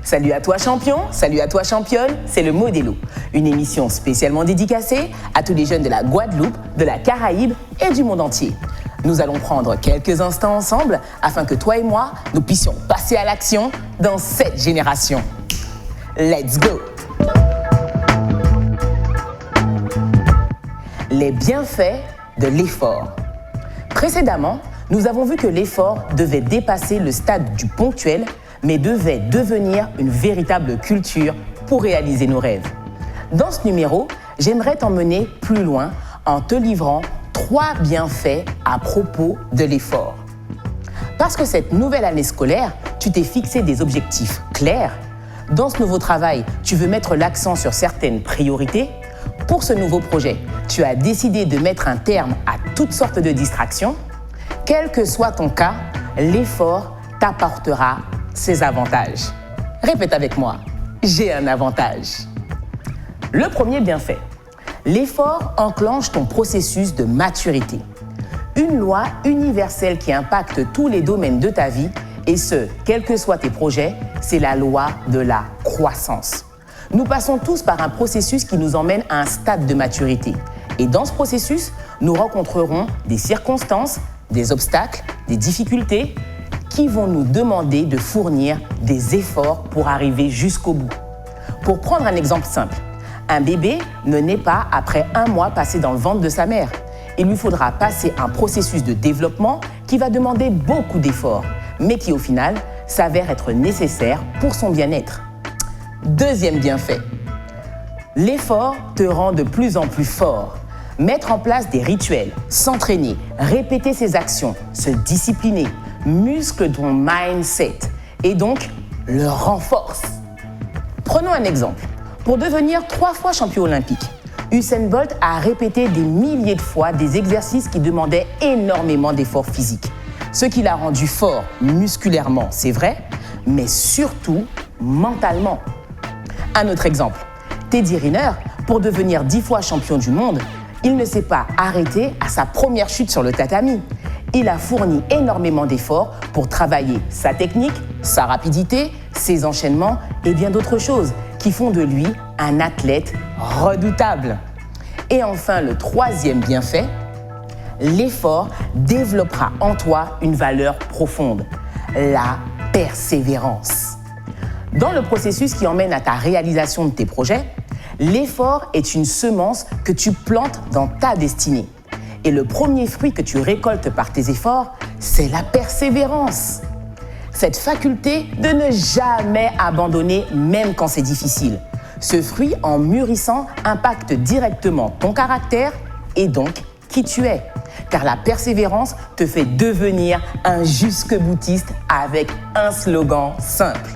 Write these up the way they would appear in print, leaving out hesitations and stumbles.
Salut à toi champion, salut à toi championne, c'est le Modelo, une émission spécialement dédicacée à tous les jeunes de la Guadeloupe, de la Caraïbe et du monde entier. Nous allons prendre quelques instants ensemble afin que toi et moi, nous puissions passer à l'action dans cette génération. Let's go! Les bienfaits de l'effort. Précédemment, nous avons vu que l'effort devait dépasser le stade du ponctuel, mais devait devenir une véritable culture pour réaliser nos rêves. Dans ce numéro, j'aimerais t'emmener plus loin en te livrant 3 bienfaits à propos de l'effort. Parce que cette nouvelle année scolaire, tu t'es fixé des objectifs clairs. Dans ce nouveau travail, tu veux mettre l'accent sur certaines priorités. Pour ce nouveau projet, tu as décidé de mettre un terme à toutes sortes de distractions. Quel que soit ton cas, l'effort t'apportera ses avantages. Répète avec moi, j'ai un avantage. Le premier bienfait, l'effort enclenche ton processus de maturité. Une loi universelle qui impacte tous les domaines de ta vie, et ce, quels que soient tes projets, c'est la loi de la croissance. Nous passons tous par un processus qui nous emmène à un stade de maturité. Et dans ce processus, nous rencontrerons des circonstances, des obstacles, des difficultés qui vont nous demander de fournir des efforts pour arriver jusqu'au bout. Pour prendre un exemple simple, un bébé ne naît pas après 1 mois passé dans le ventre de sa mère. Il lui faudra passer un processus de développement qui va demander beaucoup d'efforts, mais qui au final s'avère être nécessaire pour son bien-être. Deuxième bienfait, l'effort te rend de plus en plus fort. Mettre en place des rituels, s'entraîner, répéter ses actions, se discipliner, muscle ton mindset et donc le renforce. Prenons un exemple. Pour devenir 3 fois champion olympique, Usain Bolt a répété des milliers de fois des exercices qui demandaient énormément d'efforts physiques. Ce qui l'a rendu fort musculairement, c'est vrai, mais surtout mentalement. Un autre exemple, Teddy Riner, pour devenir 10 fois champion du monde, il ne s'est pas arrêté à sa première chute sur le tatami. Il a fourni énormément d'efforts pour travailler sa technique, sa rapidité, ses enchaînements et bien d'autres choses qui font de lui un athlète redoutable. Et enfin, le troisième bienfait, l'effort développera en toi une valeur profonde, la persévérance. Dans le processus qui emmène à ta réalisation de tes projets, l'effort est une semence que tu plantes dans ta destinée. Et le premier fruit que tu récoltes par tes efforts, c'est la persévérance. Cette faculté de ne jamais abandonner même quand c'est difficile. Ce fruit, en mûrissant, impacte directement ton caractère et donc qui tu es. Car la persévérance te fait devenir un jusque-boutiste avec un slogan simple.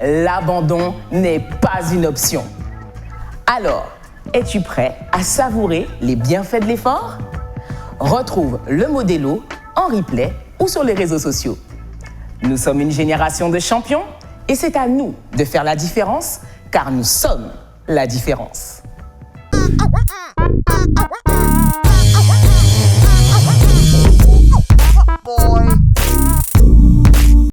L'abandon n'est pas une option. Alors, es-tu prêt à savourer les bienfaits de l'effort ? Retrouve le Modelo en replay ou sur les réseaux sociaux. Nous sommes une génération de champions et c'est à nous de faire la différence car nous sommes la différence.